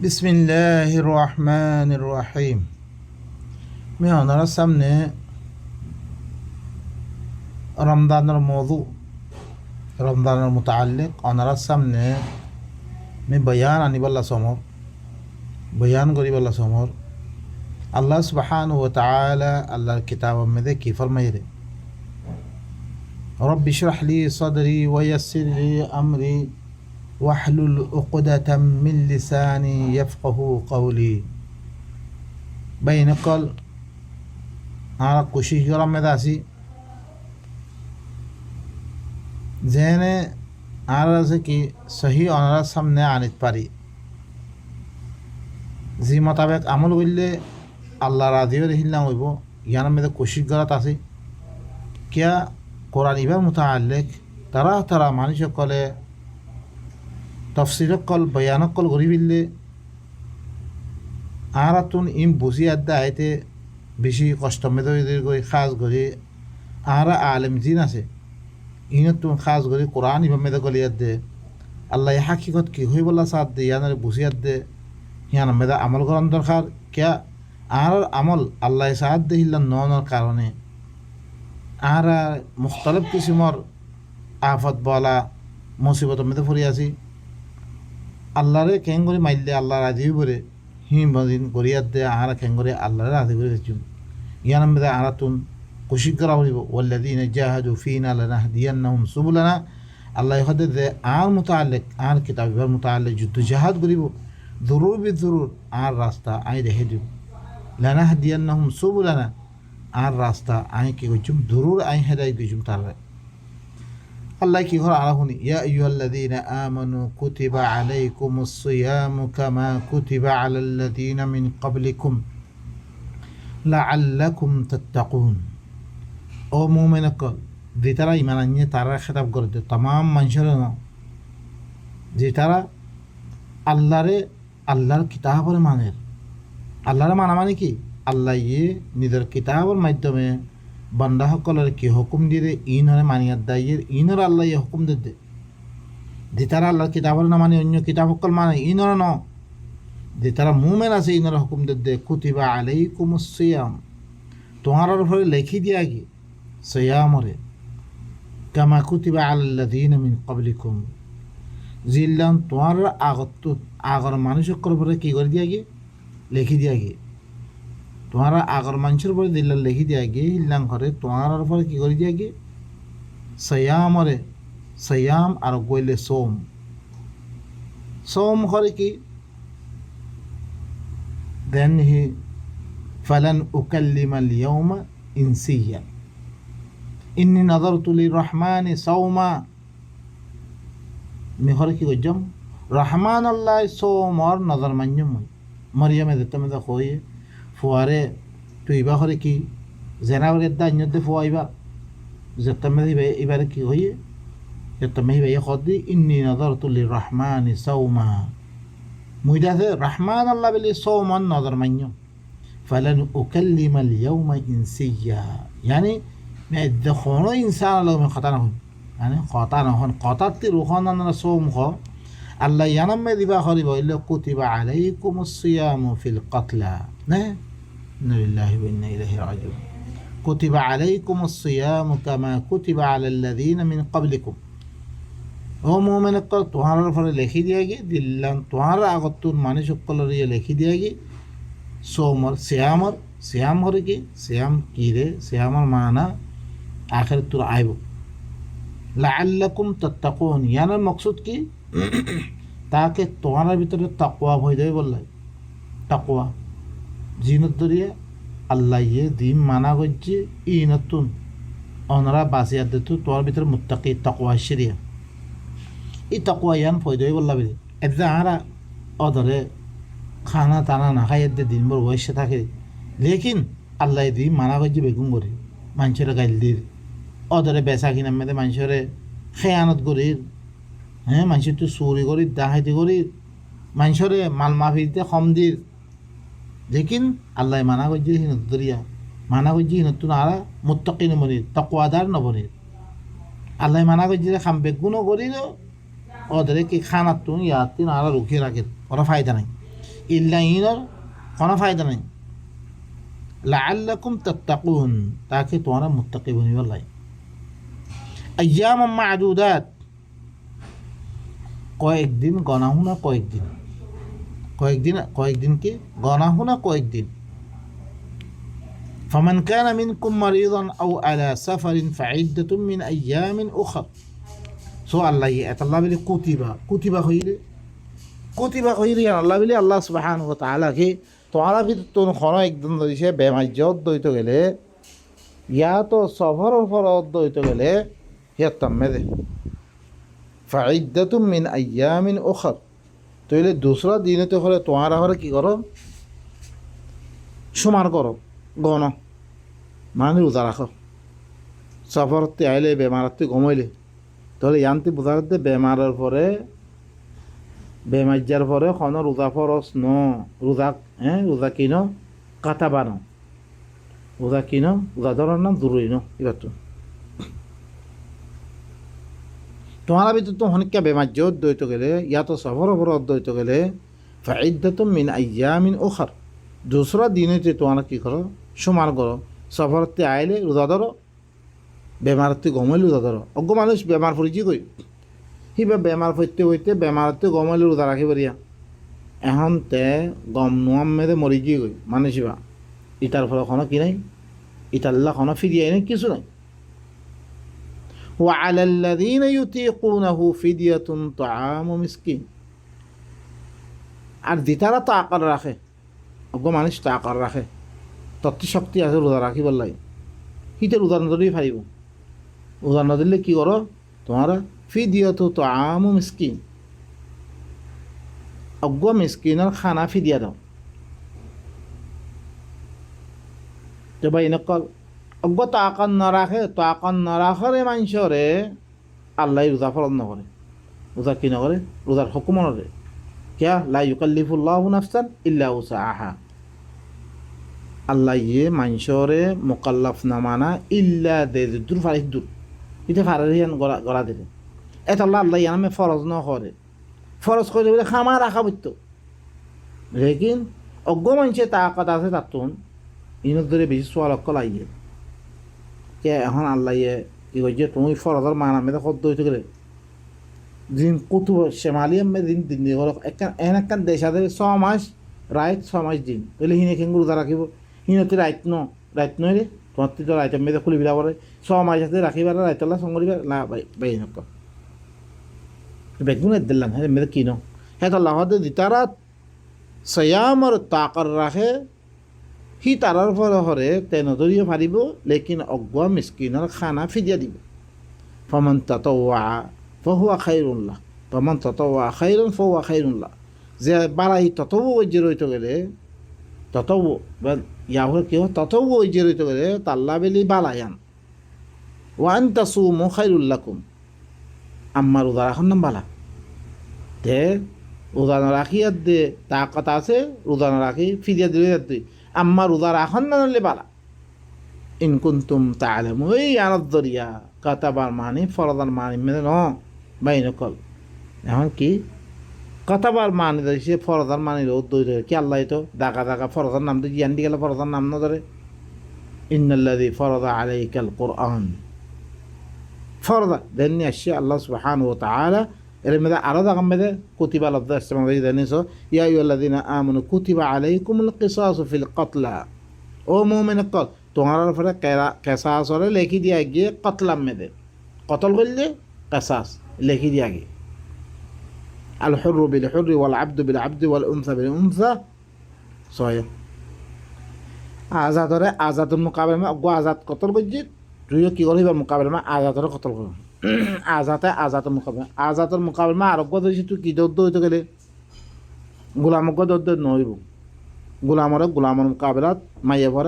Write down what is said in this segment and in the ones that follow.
বিসমিল্লাহির রহমানির রহিম। मैं हमारा सामने रमज़ानुल मौज़ू रमज़ानुल मुताल्लिक़ हमारा सामने मैं बयान आने वाला समर बयान करी वाला समर अल्लाह सुब्हानहु व तआला अल्लाहर किताब में दे की फरमाई रे रब्बि इश्रह ली सदरी व यस्सिर ली अमरी वाहलुल उक़दतम मिन लिसानी यफ़क़हू क़ौली। बैनकल আমরা কোশিশ করার মেধা আছি যেনে আর আছে কি সহি অনারার সামনে আনিত পারি যে মোতাবেক আমল করলে আল্লাহ রাজিও রহিল্লাম হইব ইয়ানের মেধা কোশিশ করাত আছে কিয়া কোরআন ইবার মুতাআল্লিক তারা মানুষ সকলে তফসির কল বয়ানক কল করি ফেললে আর তুন ইম বুঝি আড্ডা আইতে বেশি কষ্ট মেদর করে খাস করে আর আলেম জিন আছে ইনত তুমি খাস করে কোরআন ইভাবে মেদা গলিয়াত দে আল্লাহ হাকিকত কি হই বলা সাথ দে ইয়ানের বুঝিয়াত দে ইয়ান মেদা আমল করার দরকার কিয়া আর আমল আল্লাহ সাথ দে হিল্লা ননের কারণে আর মুখতালিফ কিসিমর আফত বলা মুসিবত মেদে ফুরি আছি আল্লাহরে কেন করে মাইলে আল্লাহ রাজি করে হিম বদিন করিয়াত দে আর কেন করে আল্লাহরে রাজি করে দিচ্ছুন ইয়ান মেদা আর তুন কোশিশ করা হইব ওয়াল্লাযীনা জাহাদু ফীনা লানাহদিয়ান্নাহুম সুবুলানা আল্লাহ হদে দে আর মুতাআল্লিক আর কিতাবের মুতাআল্লিক যুদ্ধ জাহাদ করিব যুরুর বিযুরুর আর রাস্তা আই রেখে দিব লানাহদিয়ান্নাহুম সুবুলানা আর রাস্তা আই কি কইছুম যুরুর আই হেদায়েত দিছুম তারে আল্লাহ কি ঘর আর শুনি ইয়া আইয়ুহাল্লাযীনা আমানু কুতিবা আলাইকুমুস সিয়ামু কামা কুতিবা আলাল্লাযীনা মিন ক্বাবলিকুম লাআল্লাকুম তাত্তাকুন। ও মুমিনকল যে তারা ইমান আনিয়ে তারা খেতাব করে দে तमाम মানুষের যে তারা আল্লাহর কিতাবের মানের আল্লাহর মানা মানে কি আল্লাহ নিজের কিতাবের মাধ্যমে বান্দা সকলের কি হুকুম দিয়ে ইনরে মানিয়াত দায়ের ইনর আল্লাহ হুকুম দে যে তারা আল্লাহর কিতাবের না মানে অন্য কিতাব সকল মানে ইনর ন যে তারা মুমিন আছে ইনর হুকুম দে কুতিবা আলাইকুমুস সিয়াম তোমার উপরে লিখি দিয়া কি সিয়ামরে কামা কুতিবা আলাল্লাযীনা মিন ক্বাবলিকুম জিল্লান তোমার আগর মানুষের উপরে কি করে দিয়া কি লিখি দিয়া কি তোমার আগর মানুষের উপরে দিল্লা লিখি দিয়া গিয়ে হিল্লাং করে তোমার উপরে কি করে দিয়া গিয়ে সয়ামরে সয়াম আর গইলে সোম করে কি দেন হি ফালান উকাল্লিমাল ইয়াউমা ইনসিয়া ইন্নী নাযারতু লিররহমানি সাওমা মিহরে কি গজম রহমান আল্লাহ সোমর নজর মান্যম মরিয়মে দিতে মধ্যে কইয়ে ফুয়ারে তুই ইবা করে কি জেনাবরের দান্যতে ফুয়াইবা যেতামে এবারে কি হইয়ে যেতামে হিবাই খদি ইন্নী নাযারতু লিররহমানি সাওমা মুইদাতে রহমান আল্লাহ বলি সৌমান নজর মান্য ফালান উকাল্লিমাল ইয়াউমা ইনসিয়া يعني ما يدخلوا إنسان لو من خطانهم يعني خطانهم قطعت روحنا نصوم خو الله ينام ذي بخاري إلا كتب عليكم الصيام في القتلى نه إن لله وإنا إليه راجعون كتب عليكم الصيام كما كتب على الذين من قبلكم ও মুমিন কল তোমার উপরে লিখি দিয়া গি দিল্লান তোমার আগতুন মানুষ সকলের লিখি দিয়া গি সোমর শ্যাম হরে কি শ্যাম কি রে শ্যামর মানা আখের তোর আইব লাআল্লাকুম তাত্তাকুন ইয়ানের মকসুদ কি তাকে তোমার ভিতরে তাকওয়া ভয় দেবে বললাই তাকওয়া জিনত দরিয়া আল্লাহ দিন মানা করছে ই নতুন অনরা বাসিয়াত দে তোমার ভিতরে মুত্তাকি তাকওয়া শরিয়া এই তাকওয়া ইয়ান ভয় দেবে বললা বলে এতে আরা অধরে খানা টানা না খাই এতে দিনভর বয়সে থাকে লেকিন আল্লাহ দি মানা করছে বেগুন করে মানুষের গাইল দির অধরে বেচা কিনা মেয়েদের মানুষের খেয়ানত করির হ্যাঁ মানুষের তো চুরি করি ডাহাইতি করি মানুষের মাল মাফিতে কম দির লেকিন আল্লাহ মানা করছে হিনত দরিয়া মানা করছে হিনতুন আরা মুত্তাকি নবনির তাকওয়াদার নবনির আল্লাহ মানা করছে খাম বেগুনও করিল ওদের কি খানার তুমি ইয়াতিন আরা রুখিয়ে রাখে ওরা ফায়দা নাই ইল্লা ইনর কোনো ফায়দা নাই লাআল্লাকুম তাত্তাকুন তাকে তোমরা মুত্তাকি বনিবার লাই আইয়াম মা'দুদাত কয়েকদিন গণা হুনা কয়েকদিন কি গণা হুনা কয়েকদিন فمن كان منكم مريضا أو على سفر فعدة من أيام أخر سؤال الله الله بلي كتب خير الله بلي الله سبحانه وتعالى كي تعالى في تون خنا একদম দিছে বেমাজ্জত দইতো গেলে ইয়া তো সফর ফরদ দইতো গেলে হিয়া তামদে فعدة من أيام أخر তাহলে दूसरा দিনে তো হলে তোমার হরে কি করো সুমার করো গণ মানে রোজা রাখো সফরতে আইলে বেমারতে ঘুমাইলে তাহলে ইয়ান্তি বোঝাতে বেমারের পরে বেমাজ্জার পরে খন রোজা ফরস ন রোজা কিন কাটা বানো রোজা কিন রোজা ধরার নাম জরুরি ন এবার তো তোমার ভিতর তো অনেকটা বেমাজ্জত দইতে গেলে ইয়া তো সফর অবরোধ দইতে গেলে ফাইদাতুম মিন আইয়ামিন উখর दूसरा दिन হইতে তোমরা কি করো সমান করো সফরতে আইলে রোজা ধরো বেমারতে ঘুমাইলে রোজা ধরো অজ্ঞ মানুষ বেমার পড়েছি কই সিবা বেমার হইতে বেমারতে ঘুমাইলে রোজা রাখি পারিয়া এখন তে গম নোয়াম মেদে মরি গিয়ে গই মানুষিবা ইটার ফলে কোনো কি নাই ইটাল্লা কোনো ফিরিয়ে নাই কিছু নাই وعلى الذين يطيقونه فدية طعام مسكين আর দিতারা তাকার রাখে অজ্ঞ মানুষ তাকার রাখে তত্ত্ব শক্তি আছে রোজা রাখিবার লাগে হিতে রোজা নদলেই ফারিব রোজা নদলে কি করো তোমার ফিদিয়াতু তাআমু মিসকিন অজ্ঞ মিসকিনের খানা ফিদিয়া দাও তো ভাই নকল অজ্ঞ তাকান না রাখে মানুষরে আল্লাহ রোজা ফলন নকরে রোজা কি নকরে রোজার হুকুম নরে क्या ला युकल्लिफुल्लाहु नफ्सान इल्ला वुसअहा আল্লাহ ইয়ে মানুষরে মোকাল্লাফ না মানা ইল্লা দে দূর ফারিস দূর এটা ফারিয়ান গড়া দিলে এটা আল্লাহ ইয়ামে ফরজ ন করে ফরজ করে বলে খামা রাখা বইতো লেকিন অজ্ঞ মানুষে তাকাত আছে তাতুন ইনত ধরে বেশি সোয়াল অক্কল আইয়ে কে এখন আল্লাহ ইয়ে কি কইছে তুমি ফরজের মানা মেদে কত হইতে গেলে দিন কুতু শেমালিয়াম মে দিন দিন হলো একখান দেশ আছে 6 মাস রাইত 6 মাস দিন তাহলে হিনে কেঙ্গু রোজা রাখিব হিনতে রাইত নয় রে তোমার তো রাইত মেদে খুলি বিলা পরে 6 মাস আছে রাখিবার রাইতলা সঙ্গরিবা না বাই নক বেগুন দিলাম হ্যাঁ মেদে কিনো হ্যাঁ আল্লাহ হদে দিতারা সয়ামর তাকার রাখে হি তারার ফলে হরে তেন ধরিয়ে পারিব লেকিন অজ্ঞ মিসকিনের খানা ফিদিয়া দিব ফমান তাতাওয়া فهو خير له فمن تطوع خيرا فهو خير له যে বাড়াই ততও জড়িত গেলে ততও ইয়াহর কি ততও জড়িত গেলে তাল্লা বেলি বালায়ান ওয়ান তাসুমু খায়রুল লাকুম আম্মার উদা রাখার নাম বালা তে উদান রাখি আর দে তাকাত আছে উদান রাখি ফিরিয়া দিলে তুই আম্মার উদা রাখার না নলে বালা ইন কুনতুম তাআলামু এই আনাদ দরিয়া কাতাবার মানে ফরদার মানে মেনে ন বাইন কল এখন কি কতবার মানে সে ফরদার মানে দই কি আল্লাহ তো দাগা ফরদার নাম তো জ্ঞান দিয়ে গেলে ফরদার নাম না ধরে ইন্নাল্লাযী ফরদা আলাইকাল কুরআন ফরদা দেননি আসছে আল্লাহ সুবহানাহু ওয়া তাআলা এর মধ্যে আরো দাগাম মধ্যে কুতিবা লফজ ইসলাম দিয়ে দেনিছো ইয়া আইয়ুহাল্লাযীনা আমানু কুতিবা আলাইকুমুল কিসাসু ফিল কতলা ও মুমিন কল তোমার উপরে কেসাস হলে লেখি দিয়া গিয়ে কতলাম মেদে কতল করলে কেসাস লেখি দিয়া গিয়ে আল হুররু বিল হুররি ওয়াল আবদু বিল আবদি ওয়াল উনসা বিল উনসা সয় আজাদরে আজাদের মোকাবেলা অজ্ঞ আজাদ কতল করছি তুইও কি করবি মোকাবেলা আজাদরে কতল করব আজাদের মোকাবেলা আরোগ্য দিয়েছি তুই কি দৌদ্য হইতে গেলে গোলামজ্ঞ দৌদ্য নইব গোলামর মোকাবেলাত মাইয়া ভর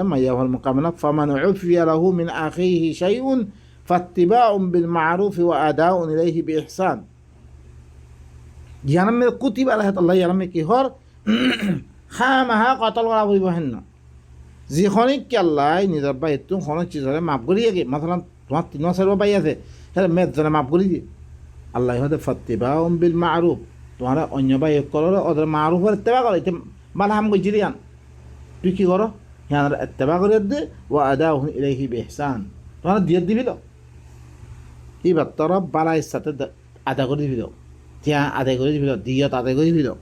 মোকাবেলাত ফামান উফিয়া লাহু মিন আখিহি শাইউন ফাত্তিবাউন বিল মা'রুফ ওয়া আদাউন ইলাইহি বিইহসান ইয়ানামে কুতিবা আলাইহি আল্লাহ ইয়ানামে কি হর খামাহা কতল করা হইব হেন না যিখনি কি আল্লাহ নিজর বাই তুম খনক চিজরে মাফ করি গে মাসালান তোমার 3 মাসের বাই আছে তাহলে মেদ জনে মাফ করি দি আল্লাহ হদে ফাত্তিবাউন বিল মা'রুফ তোমার অন্য বাই করলে ওদের মা'রুফের ইত্তেবা করে বালা হাম গজিরি আন তুই কি করো হিয়ানার এত্তেবা করে দে ও আদা ইলাইহি বিহসান তোমার দিয়ে দিবি তো এবার তোরা বালা ইচ্ছাতে আদা করে দিবি তো তিয়া আদায় করে দিবি তো দিয়ত আদায় করে দিবি তো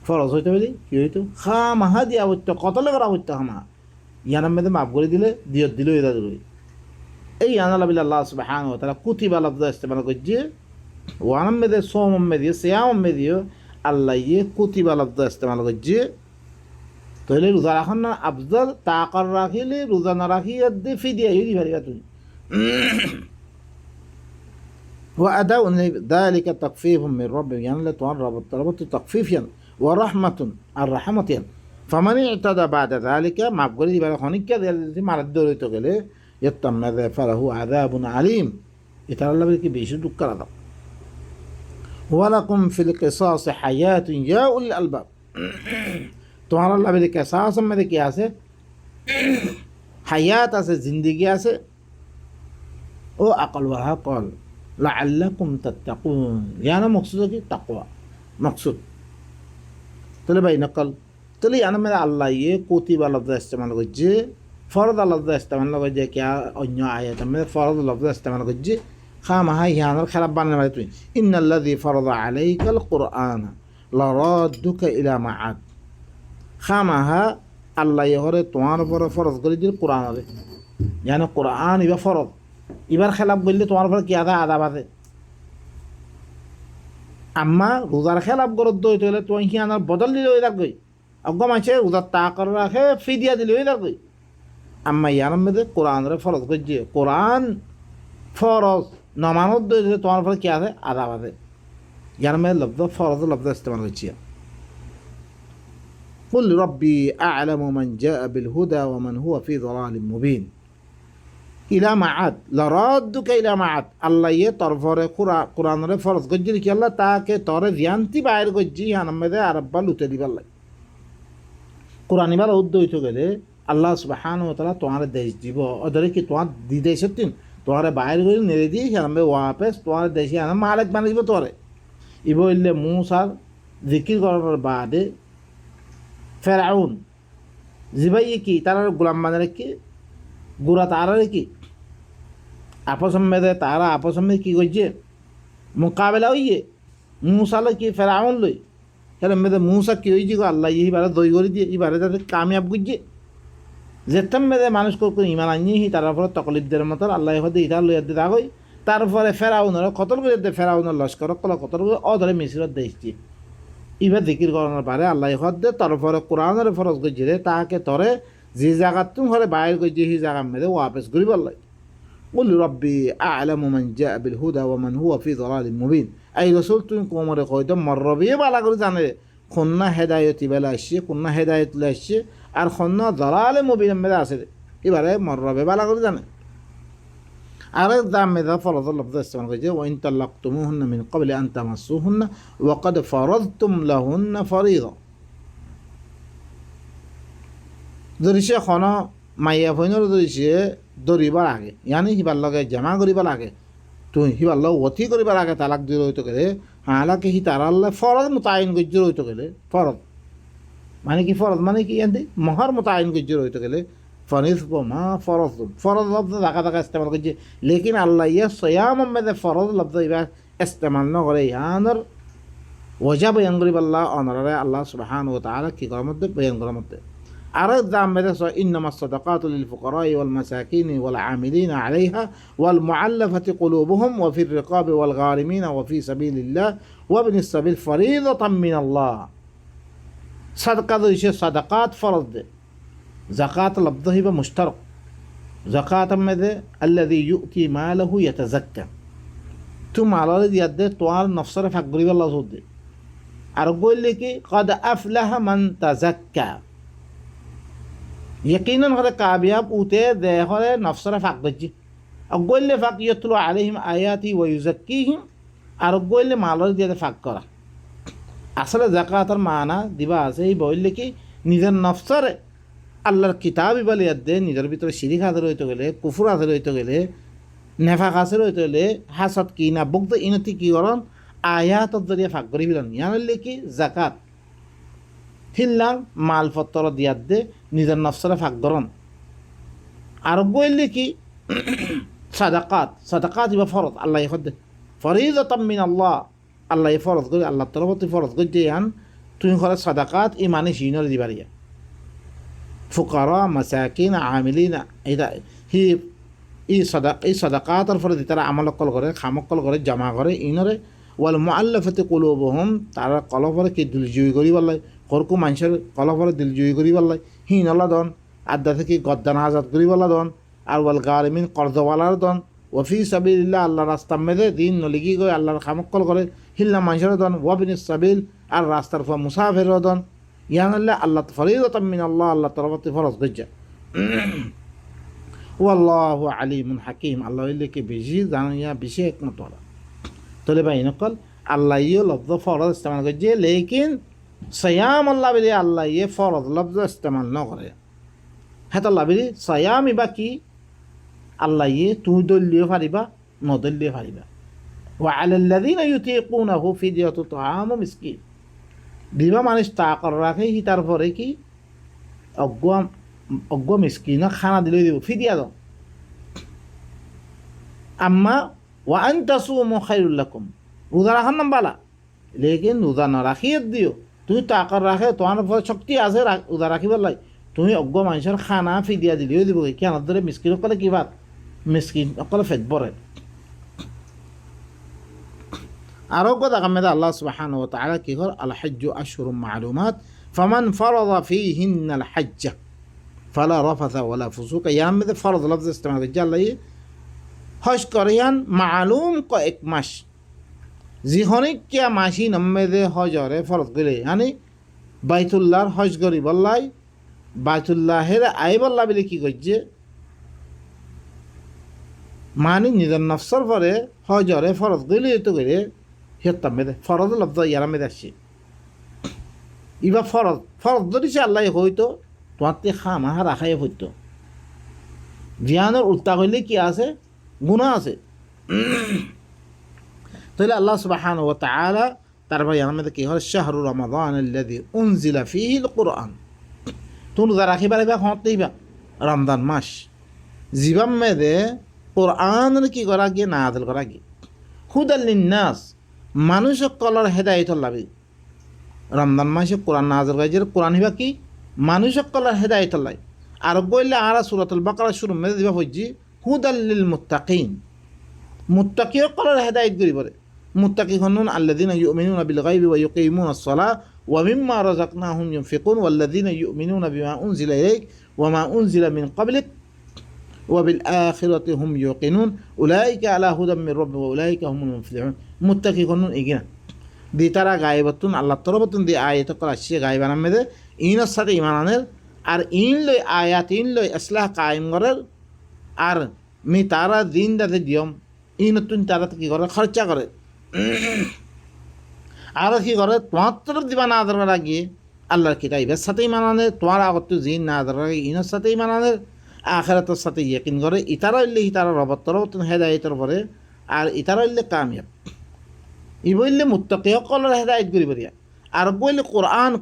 ফরজ হইতে বলি কি হইতো খা মাহা দিয়া আবত্য কত লেগে আবত্য হামা ইয়ানার মেয়েদের মাফ করে দিলে দিয়ত দিল এটা দিল এই আনালাবিল আল্লাহ সুবহানাহু ওয়া তাআলা কুতিবা লফজ ইস্তেমাল করছে ওয়ানাম মেদে সোম মেদিও সিয়াম মেদিও আল্লাহ ইয়ে কুতিবা লফজ ইস্তেমাল করছে তাহলে রোজা রাখার না আফজল তাকার রাখিলে রোজা না রাখিয়ে দে ফিদিয়া ইউরি ভারিবা তুমি وأداء ذلك تخفيف من ربهم يعني لا ربط تخفيف يعني ورحمة الرحمة يعني فمن اعتدى بعد ذلك ما بقول لي بقى خونك كذا اللي ما ردوا له تقوله يتم ماذا فله عذاب عليم يترى الله بلكي بيشو دكر هذا ولكم في القصاص حياة يا أولي الألباب تمہارا اللہ بلکہ قصاص میں دے کیا سے حیات আছে জিন্দেগি আছে ও আকল ওয়া কল লাআল্লাকুম তাত্তাকুন ইয়ানা মকসুদ কি তাকওয়া মকসুদ তাহলে ভাই নকল তাহলে ইয়ানা মেরা আল্লাহ ইয়ে কুতিবা লফজ ইস্তেমাল করছে ফরদ লফজ ইস্তেমাল করছে কি অন্য আয়াত মে ফরদ লফজ ইস্তেমাল করছে খামাহা ইয়ানার খারাপ বানানো মানে তুই ইন্নাল্লাযী ফারাদা আলাইকাল কুরআন লারাদ্দুকা ইলা মাআদ খামাহা আল্লাহ ইহরে তোমার উপরে ফরজ করে দিল কোরআন হবে জানো কোরআন ইবা ফরজ এবার খেলাপ করলে তোমার উপরে কি আদাব আছে আম্মা রোজার খেলাপ গরত দইতে হলে তোমার কি আনার বদল দিলে ওই তার গই অজ্ঞম আছে রোজার তা করে রাখে ফি দিয়া দিলে ওই তার গই আম্মা ইয়ার মধ্যে কোরআনের ফরজ করছে কোরআন ফরজ নমানত দইতে তোমার উপরে কি আছে আদাব আছে ইয়ার মধ্যে লব্ধ ফরজ লব্ধ ইস্তেমাল করছি قل ربي أعلم من جاء بالهدى ومن هو في ضلال مبين إلى معاد لرادك إلى معاد الله يطرفر قرآن فرض قجري كي الله تاكي طور ذيانتي باير قجي هنمده عرب بالوتة دي بالله قرآن بالا ودو يتو گله الله سبحانه وتعالى تواره دیش دیبا اداره که توار دیده شدتین تواره باير قجي نردی هنمده واپس تواره دیشی هنم مالک بانه دیبا تواره ইবো ইল্লে মুসার জিকির করার বাদে ফেরাউন জিবাই কি তারা গোলাম বানা রেখে গোড়া তারা রেখে আপস মেদে তারা আপস মে কি করছে মোকাবেলা হইয়ে মুসালে কি ফেরাউন লই তাহলে মেদে মুসা কি হয়েছে গো আল্লাহ এইবারে দই করে দিয়ে এইবারে তাদের কামিয়াব করছে যেতাম মেদে মানুষ করে ইমান আনিয়ে তার উপরে তকলিফদের মতো আল্লাহ হতে ইটা লইয়া দিয়ে দাগই তারপরে ফেরাউনের কতল করে ফেরাউনের লস্কর কতল করে অধরে মিশিরত দেখছি এবার জিকির করানোর পারে আল্লাহ হদ্দে তারপরে কোরআনের ফরজ করছে তাকে তরে যে জায়গা তুমি ঘরে বাইর করছে সেই জায়গার মেয়েদের ওয়াপেস করি বললাই قل ربي أعلم من جاء بالهدى ومن هو في ضلال مبين أي رسول তুমি কোমরে কইতো মরবি বালা করে জানে কোননা হেদায়েতি বেলা আসছে কোননা হেদায়েত আসছে আর কোননা দলালে মুবিন মেদা আছে এবারে মরবে বালা করে জানে আরে দাম মেদা ফরজ লফজ ইস্তেমাল করছে ওয়াইন তালাকতুমুহুন্না মিন ক্বাবলি আন তামাসসুহুন্না ওয়া ক্বাদ ফারাদতুম লাহুন্না ফরিদা দরিশে খানা মাইয়া ফইনর দরিশে দরিবার আগে ইয়ানি হিবার লগে জামা করিবার আগে তুই হিবার লগ অতি করিবার আগে তালাক দিয়ে রইতে গেলে হালাকে হি তার আল্লাহ ফরজ মোতায়েন করছে রইতে গেলে ফরজ মানে কি ফরজ মানে কি এতে মহার মোতায়েন করছে রইতে গেলে ফনিসব মা ফরজ ফরজ লফজ দেখা দেখা ইস্তেমাল করছে লেকিন আল্লাহ ইয়া সয়াম মেদে ফরজ লফজ এবার ইস্তেমাল ন করে ইয়ানর ওজা বয়ান করিব আল্লাহ অনরে আল্লাহ সুবহানাহু ওয়া তাআলা কি করার মধ্যে বয়ান করার মধ্যে أرد ذا مدرسة إنما الصدقات للفقراء والمساكين والعاملين عليها والمعلفة قلوبهم وفي الرقاب والغارمين وفي سبيل الله وابن السبيل فريضة من الله صدقة صدقات فرض زكاة لفظه مشترك زكاة ماذا الذي يؤتي ماله يتزكى ثم على الذي يده طوال نفسه فقريب الله صد أرجو لك قد أفلح من تزكى يقينا هذا كابياب أوتى ذا هذا نفسه فقدجي أقول له فق يتلو عليهم آياتي ويزكيهم أقول له مالور دي فقرة أصل زكاة المعنى دبا سي بقول لك نيذر نفسه الله الكتاب بل يده نيذر بيتر شريك هذا رويته قله كفر هذا رويته قله نفاق هذا رويته قله حسد كينا بغض إنتي كيوران آيات الذريعة فقري بلن يعني اللي كي زكاة হিল্লাং মালপত্র দিয়ার দে নিজের নফসরে ফাঁক ধরন আর বললে কি সাদাকাত ইবা ফরজ আল্লাহ হদ্দে ফরিদাতাম মিন আল্লাহ আল্লাহ ফরজ করে আল্লাহ তরফতে ফরজ করে যে আন তুমি ঘরে সাদাকাত ইমানে সিনর দিবারিয়া ফুকারা মাসাকিন আমিলিনা এটা হি এই সাদাকাতর ফলে তারা আমলকল করে খামকল করে জমা করে ইনরে ওয়াল মুআল্লাফাতি কুলুবুহুম তারা কলফরে কি দিলজুই করি বললাই করকু মানুষের কলফরে দিলজুই করি বললাই হিন আল্লাহ দন আড্ডা থেকে গদ্দান আজাদ করি বলা দন আর ওয়াল গারিমিন কর্জওয়ালার দন ওয়ফি সাবিলিল্লাহ আল্লাহ রাস্তা মেদে দিন নলিগি করে আল্লাহর খামকল করে হিল্লা মানুষের দন ওয়াবিনিস সাবিল আর রাস্তার ফ মুসাফির দন ইয়ান আল্লাহ ফরিদাতাম মিন আল্লাহ আল্লাহ তরফতে ফরজ গজ্জা ওয়াল্লাহু আলিমুন হাকিম আল্লাহ কি বেশি জানিয়া বেশি একমত ওরা তোলে ভাই নকল আল্লাহ ইয়ে লফজ ফরজ ইস্তেমাল করছে লেকিন সয়াম আল্লাহ বলে আল্লাহ ইয়ে ফরজ লফজ ইস্তেমাল ন করে হ্যাঁ আল্লাহ বলি সয়াম ইবা কি আল্লাহ ইয়ে তুই দলীয় পারিবা নদলীয় পারিবা ওয়া আলাল্লাযীনা ইউতীকুনাহু ফিদিয়াতু তাআমু মিসকিন দিবা মানুষ তাকর রাখে হি তারপরে কি অজ্ঞ মিসকিন খানা দিলে দিব ফিদিয়া দাও আম্মা ওয়া আন তাসুমু খায়রুল লাকুম রোজা রাখার নাম বালা লেকিন রোজা না রাখিয়ে দিও তুমি তাকর রাখে তোমার উপর শক্তি আছে রোজা রাখিবার লাই তুমি অজ্ঞ মানুষের খানা ফিদিয়া দিলেও দিব কেন ধরে মিসকিন অকলে কি ভাত মিসকিন অকলে ফেট বরে আরো কথা কামেদা আল্লাহ সুবহানাহু ওয়া তাআলা কি কর আল হজ্জু আশহুরুম মা'লুমাত ফামান ফারাদা ফীহিন্নাল হজ্জ ফালা রাফাথা ওয়ালা ফুসুকা ইয়ার মধ্যে ফরজ লফজ ইস্তেমাল করছে আল্লাহ হজ করিয়ান মালুম কয়েক মাস জিহনিকিয়া মাসি নম্মেদে হজরে ফরজ করে মানে বাইতুল্লাহর হজ করি বললাই বাইতুল্লাহের আই বল্লা বলে কি করছে মানে নিজের নফসর পরে হজরে ফরজ গেলে তো করে হেতাম মেদে ফরজ লফজ ইয়ার মেদে আসছে ইবা ফরজ ধরেছে আল্লাহ হইতো তোমার তে খামাহা রাখাই হইতো জ্ঞানের উল্টা করলে কি আছে গুনাহ আছে তাহলে আল্লাহ সুবহানাহু ওয়া তাআলা তারপরে ইয়ার মধ্যে কি হয় শাহরু রমাদান আল্লাযী উনজিলা ফীহিল কুরআন তুমি রোজা রাখিবা রাখবা হতেইবা রমজান মাস জীবন মেদে কোরআনের কি করা গিয়ে নাযিল করা গিয়ে হুদাল লিন্নাস মানুষ কলর হেদায়েতর লাগি রমজান মাসে কোরআন নাযিল করা যে কোরআন হিবা কি মানুষ কলর হেদায়েতর লাই আর বললে আরা সূরাতুল বাকারা শুরু মেদে দিবা হইজি হুদাল লিল মুত্তাকিন মুত্তাকিও কলর হেদায়েত করি বলে মুত্তাকি হনুন আল্লাযীনা ইউমিনুনা বিল গায়বি ওয়া ইউকিমুনাস সালাহ ওয়া মিম্মা রাযাকনাহুম ইউনফিকুন ওয়াল্লাযীনা ইউমিনুনা বিমা উনজিলা ইলাইক ওয়া মা উনজিলা মিন ক্বাবলিক ওয়া বিল আখিরাতি হুম ইউকিনুন উলাইকা আলা হুদাম মির রাব্বিহিম ওয়া উলাইকা হুমুল মুফলিহুন মুত্তাকি হনুন এগিনা দি তারা গায়বাতুন আল্লাহ তরফতুন দি আয়াত করা সে গায়বানার মধ্যে ইনের সাথে ঈমান আনের আর ইন লই আয়াত ইন লই ইসলাহ কায়েম করার আর মি তারা দিন দাতে দিয়ম ইনতুন তারা কি করে খরচা করে আরও কি করে তোমার তরফ দিবা না আদর লাগিয়ে আল্লাহর কিতাবের সাথেই মানানে তোমার আগত জিন না আদর লাগে ইনের সাথেই মানানে আখিরাতের সাথে ইয়াকিন করে ইতারা হইলে ইতারা রবের তরফ হেদায়েতের পরে আর ইতারা হইলে কামিয়াব ই বললে মুত্তাকি সকলের হেদায়েত করি পারিয়া আর বললে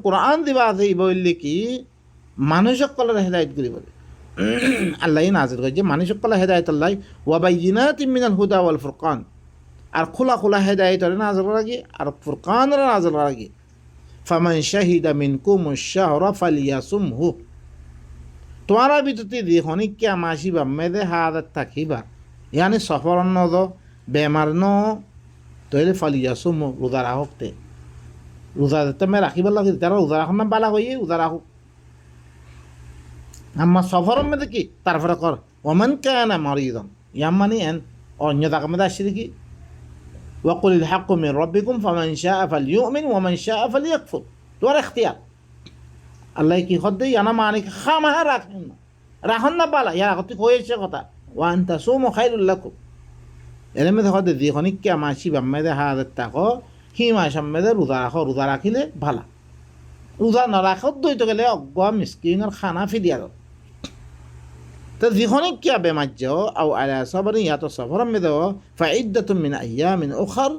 কোরআন দিবা আছে ই বললে কি মানুষ সকলের হেদায়েত করি পারে আল্লাহ নাজিল করেছে মানুষ সকলের হেদায়েত আল্লাহ ওয়া বাইয়িনাতিন মিনাল হুদা ওয়াল ফুরকান আর খোলা হেদায়েতরে নাজিল করা গিয়ে আর ফুরকানের নাজিল করা গিয়ে ফামান শাহিদা মিনকুমুশ শাহরা ফালিয়াসুমহু তোমারা ভিতরতে দেখনি কে মাসি বা মেদে হাত থাকিবা ইয়ানি সফর নদ বেমার ন তৈলে ফালিয়াসুম রোজা রাখতে রোজা দিতে মে রাখিবার লাগে তারা রোজা রাখ না বালা হইয়ে রোজা রাখুক আমার সফর মেদে কি তারপরে কর ওমান কানা মারিদান ইয়াম মানে এন অন্য তাকে মেদে আসছে দেখি وقل الحق من ربكم فمن شاء فليؤمن ومن شاء فليكفر তোমার اختيار আল্লাহ কি হদ্দে ইয়ানা মানে খামাহা রাখেন না বালা ইয়া কত কইছে কথা ওয়ান তাসুমু খায়রুল লাকুম এর মধ্যে হদ্দে দি খনিকা মাসি বাম্মেদে হাদাত তাকো হি মাসাম্মেদে রোজা রাখিলে ভালা রোজা না রাখত দইতে গেলে অজ্ঞ মিসকিনের খানা ফিদিয়া দাও তো জিখনিকা বেমাজ্য আও আলা সবরি ইয়া তো সফর মেদে ফাইদ্দাতুম মিন আইয়ামিন উখর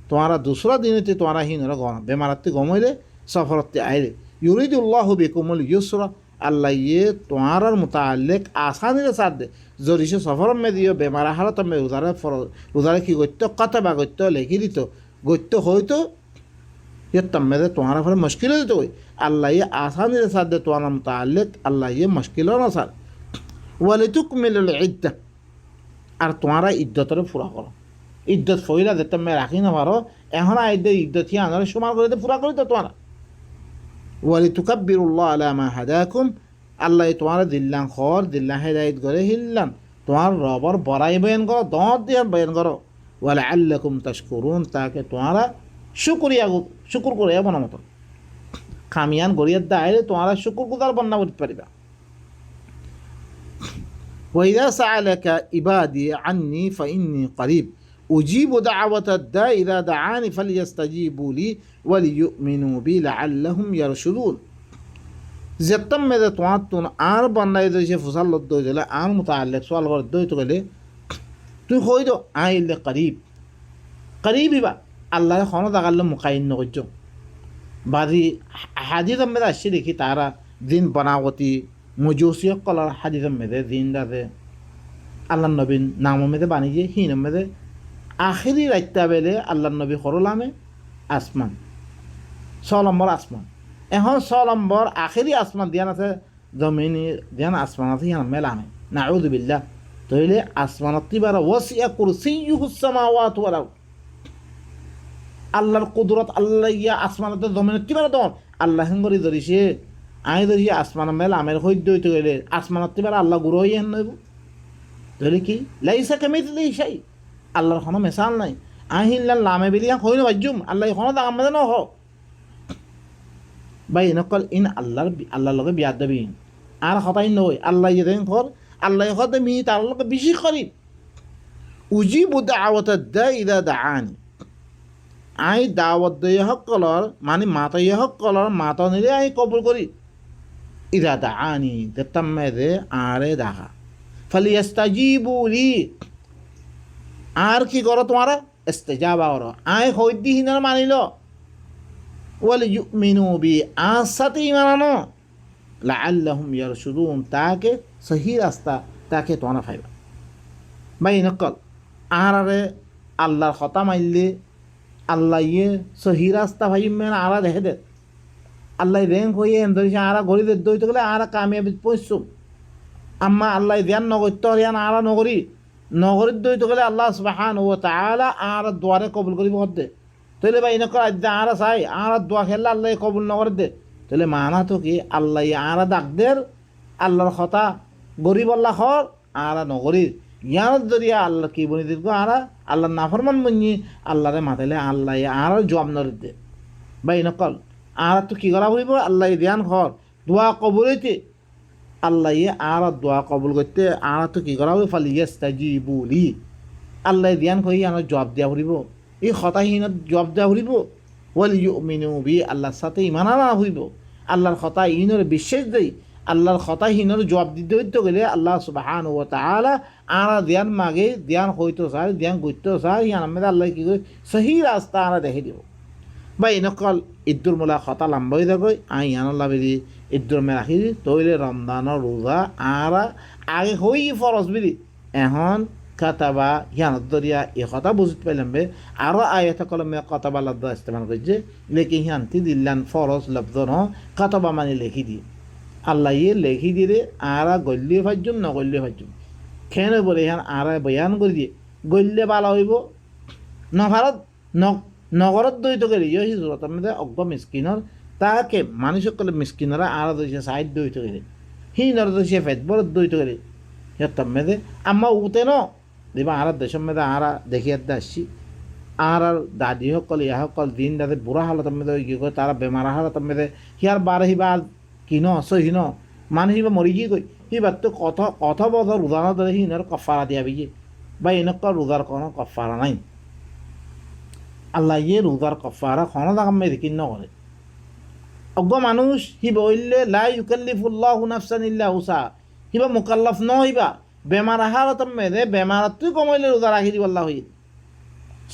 তোমারা দুসরা দিনেতে তোমারা হিনরা গম বেমারাতে গমইলে সফরতে আইলে ইউরিদুল্লাহু বিকুমুল ইউসরা আল্লাহ ইয়ে তোমার মোতালেক আসানির সাথে জরিসে সফর মে দিও বেমার হারত মে রোজারে কি গত্য কথা বা গত্য লেখি দিত গত্য হয়তো ইয়ে তম্মেদে তোমার ফলে মুশকিল দিত ওই আল্লাহ ইয়ে আসানির সাথে তোমার মোতালেক আল্লাহ ইয়ে মুশকিলও না সার ওয়ালিতুক মিলুল ইদ্দা আর তোমারা ইদ্যতর পুরা করো ইদ্যত ফইরা যে তুমি রাখি না পারো এখন আইদের ইদ্যত হি আনারে সমান করে পুরা করি তো তোমার ওয়ালিতুকাব্বিরুল্লাহ আলা মা হাদাকুম আল্লাহ তোমার দিল্লান খর দিল্লান হেদায়েত করে হিল্লান তোমার রবর বড়াই বয়ান করো দঁত দিয়ে বয়ান করো ওয়ালা আল্লাকুম তাশকুরুন তাকে তোমারা শুকুর করে বনা মতো খামিয়ান গড়িয়ার দায় তোমারা শুকুর গুজার বন্যা করতে পারিবা وإذا سألك عبادي عني فإني قريب أجيب دعوة الداء إذا دعاني فليستجيبوا لي وليؤمنوا بي لعلهم يرشدون زتم ماذا تواتون آر بنا إذا شيء فصل الدو جلا آر متعلق سؤال ورد دو تقولي تو خويدو آي اللي قريب يبا الله خانو دغال مقاين نغجو بعضي حديث ماذا الشيء كي تارا دين بناوتي মজুসিয় কলার হাদিসের মেদে দিনদাতে আল্লাহ নবীন নাম মেদে বানিয়ে হিন মেদে আখেরি রাইতা বেলে আল্লাহ নবী করলামে আসমান 6 নম্বর আসমান এখন 6 নম্বর আখেরি আসমান দিয়ান আছে জমিনি দিয়ান আসমান আছে হিয়ান মেলামে নাউযু বিল্লাহ তইলে আসমানত তিবার ওয়াসিয়া কুরসিয়ুহুস সামাওয়াত ওয়াল আরদ আল্লাহর কুদরত আল্লাহ ইয়া আসমানত জমিনত তিবার দন আল্লাহ হঙ্গরি ধরিছে আই ধরি আসমান মেল আমের হইতে হইতে গেলে আসমানত তিবার আল্লাহ গুরু হইয়ান নইব তাহলে কি লাইসা কামিথলি শাই আল্লাহর কোনো মিসাল নাই আহিল্লাহ লামে বিলিয়া হই না বাজুম আল্লাহ কোনো দাম মেদে না হ ভাই নকল ইন আল্লাহর লগে বিয়াদ দেবি আর হতাই নই আল্লাহ ইয়েন কর আল্লাহ হতে মি তার লগে বেশি করি উজিবু দাওয়াতাদ দা ইদা দাআনি আই দাওয়াত দিয়ে হকলর মানে মাতা ইয়ে হকলর মাতা নিলে আই কবুল করি ইদা দাআনি দেতাম মেদে আরে দেখা ফালিয়াস্তাজিবু লি আর কি করো তোমারা ইস্তেজাবা করো আই হইদি হিনার মানিল ওয়াল ইউমিনু বি আসাতে ইমানানো লাআল্লাহুম ইয়ারশুদুন তাকে সহি রাস্তা তাকে তোনা ফাইবা ভাই নকল আরে আল্লাহর কথা মাইলে আল্লাহ ইয়ে সহি রাস্তা ভাই মেন আরা দেখে দে আল্লাহ রেঙ্ক হইয়ে ধরিছে আরা গরিদের দইতে গেলে আরা কামিয়াবি পৌঁছছো আম্মা আল্লাহ ধ্যান নগত্য ধ্যান আরা নগরী নগরীর দইতে গেলে আল্লাহ সুবহানাহু ওয়া তাআলা আর দোয়ারে কবুল করিব হতে তাহলে ভাই নকল আজ আরা চাই আর দোয়া খেললে আল্লাহ কবুল নগর দে তাহলে মানা তো কি আল্লাহ আরা ডাকদের আল্লাহর কথা গরিব আল্লাহ হর আরা নগরীর ইয়ার জরিয়া আল্লাহ কি বনি দীর্ঘ আরা আল্লাহ নাফরমান বনি আল্লাহরে মাথাইলে আল্লাহ আর জবাব নরে দে ভাই নকল আর তো কি করা হইব আল্লাহ ধ্যান ঘর দোয়া কবুল হইতে আল্লাহ আর দোয়া কবুল করতে আর তো কি করা হইব ফালিয়াস্তাজিবু লি আল্লাহ ধ্যান কই আর জবাব দেওয়া হইব এই হতাহীন জবাব দেওয়া হইব ওয়াল ইউমিনু বি আল্লাহর সাথে ঈমান আনা হইব আল্লাহর কথা ইনর বিশ্বাস দেই আল্লাহর কথা হিনর জবাব দিতে হইতে গেলে আল্লাহ সুবহানাহু ওয়া তাআলা আরা ধ্যান মাগে ধ্যান হইতো চাই ধ্যান করতে চাই ইয়ান আমরা আল্লাহ কি করে সহি রাস্তা আরা দেখে দিব বা এনেকল ঈদুর মোলা কথা লম্বা হয়ে থাকো আই ইয়ানুল্লাহ বেরি ঈদুর মে রাখি তৈলে রমদানের রোজা আরা আগে হই ফরজ বিলি এখন কাতাবা ইয়ানত দরিয়া এই কথা বুঝতে পাইলাম বে আরও আয়াত কলমে কাতাবা লব্ধ ইস্তেমাল করছে লেকিন হিয়ান্তি দিল্লান ফরজ লব্ধ ন কাতাবা মানে লেখি দিয়ে আল্লাহ ইয়ে লেখি দিয়ে আরা গল্লে ভাজ্যুম ন গল্লে ভাজ্যুম খেয়ে বলে ইহান আরা বয়ান করে দিয়ে গল্লে ভালো হইব নভারত নগরত দইত গেলে ইয়ে হিজরত মধ্যে অজ্ঞ মিসকিনর তাকে মানুষ সকলে মিসকিনরা আরা দইছে সাইড দইত গেলে হিনর দইছে ফেটবরত দইত গেলে হিয়তম মেদে আম্মা উতে ন দিবা আরা দেশের মেদে আরা দেখিয়ে আসছি আর দাদি সকল ইয়া সকল দিন দাদে বুড়া হালত মেদে কি কয় তারা বেমার হালত মেদে হিয়ার বার হিবা কিন সহিন মানুষ হিবা মরি গিয়ে কই হিবার তো কত বছর রোজানো ধরে হিনর কফারা দিয়া বিয়ে বা এনেক রোজার কোনো কফারা নাই আল্লাহ ইয়ে রোজার কফারা কোনো দাম মেয়ে কিন করে অজ্ঞ মানুষ হিবা হইলে লা ইউকাল্লিফুল্লাহু নাফসান ইল্লা উসা হিবা মুকাল্লাফ ন হইবা বেমার হালত মেদে বেমারত তুই কমাইলে রোজা রাখি দিব আল্লাহ হই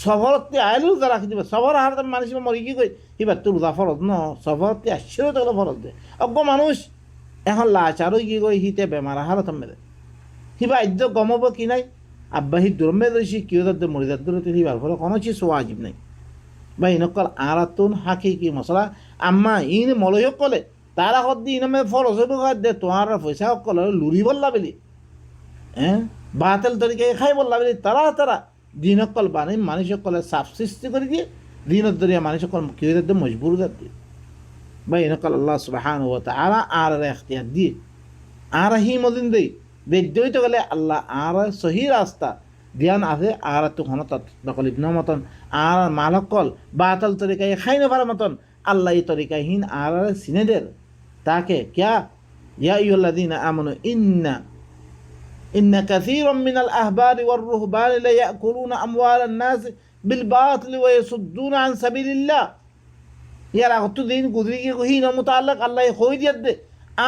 সফরতে আইলেও রোজা রাখি দিবে সফর আহার মানুষ মরি কি কই এবার তো রোজা ফরজ ন সফরতে আসছিল তো ফরজ দে অজ্ঞ মানুষ এখন লাচারও কি কই হিতে বেমার আহার মেরে হিবা আদ্য গমব কি নাই আব্বা হি দুরমে দইছি কিয় দাদ্দ মরিদার দূরতে হিবার ফলে কোনো চিজ ওয়াজিব নাই বা ইনকল আরাতুন হাকি কি মশলা আম্মা ইন মলয় কলে তারা সদ্দি ইনমে ফরজ দে তোমার পয়সা কলে লুরি বললা বেলি হ্যাঁ বাতেল তরিকে খাই বললা বেলি তারা দিনকল বানি মানুষ কলে সাফ সৃষ্টি করে দিয়ে দিনের দরিয়া মানুষ কল কিয় দাদ্দ মজবুর দিয়ে বা ইনকল আল্লাহ সুবহানাহু ওয়া তাআলা আর এখতিয়ার দিয়ে আর হি মদিন দেই বেদ্যইত গেলে আল্লাহ আর সহি রাস্তা ধ্যান আছে আর তো ঘন নকল ইবন মতন আর মালকল বাতাল তরিকায় খাই না পারে মতন আল্লাহ এই তরিকাহীন আর সিনেদের তাকে ক্যা ইয়া আইয়ুহাল্লাযীনা আমানু ইন্না কাসীরাম মিনাল আহবারি ওয়ার রুহবানি লা ইয়াকুলুনা আমওয়ালান নাস বিল বাতিল ওয়া ইয়াসুদ্দুনা আন সাবিলিল্লাহ ইয়ার আগত দিন গুদরি কি কহিন মুতাআল্লাক আল্লাহ কই দিয়ে দে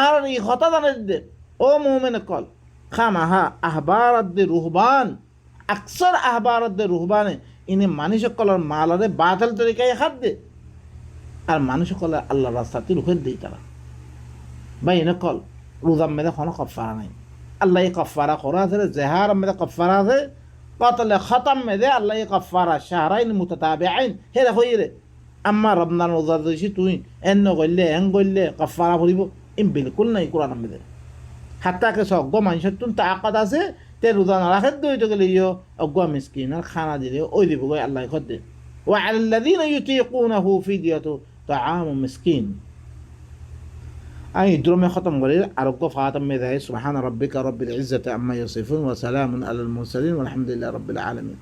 আর এই কথা জানে দে ও মুমিন কল খামাহা আহবারদ্দে রুহবান আকসর আহবারদ্দে রুহবানে ইনি মানুষ কলার মালারে বাতাল তরিকায় হাত দে আর মানুষ কলার আল্লাহ রাস্তাতে রুখে দেই তারা বা এনে কল রোজার মেয়েদের কোনো কফারা নাই আল্লাহ এই কফারা করা আছে জেহার মেয়েদের কফারা আছে কতলে খতম মেয়েদে আল্লাহ এই কফারা শাহরাইন মুতাতাবে আইন হে দেখো রে আম্মা রমজান রোজা দিয়েছি তুই এন করলে এন করলে কফারা ভরিব ইম বিলকুল নাই কোরআন মেয়েদের হাত্তাকে অজ্ঞ মানুষের তুন তাকাত আছে তে রোজা না রাখে দইতে গেলে ইয় অজ্ঞ মিসকিন আর খানা দিলে ওই দিব গই আল্লাহ খদ্দে ও আল্লাযীনা ইউতীকুনাহু ফিদিয়াতু তাআমু মিসকিন আই দ্রমে খতম করে আরোগ্য ফাতাম মে দেয় সুবহান রাব্বিকা রাব্বিল ইজ্জাতি আম্মা ইয়াসিফুন ওয়া সালামুন আলাল মুরসালিন ওয়ালহামদুলিল্লাহি রাব্বিল আলামিন।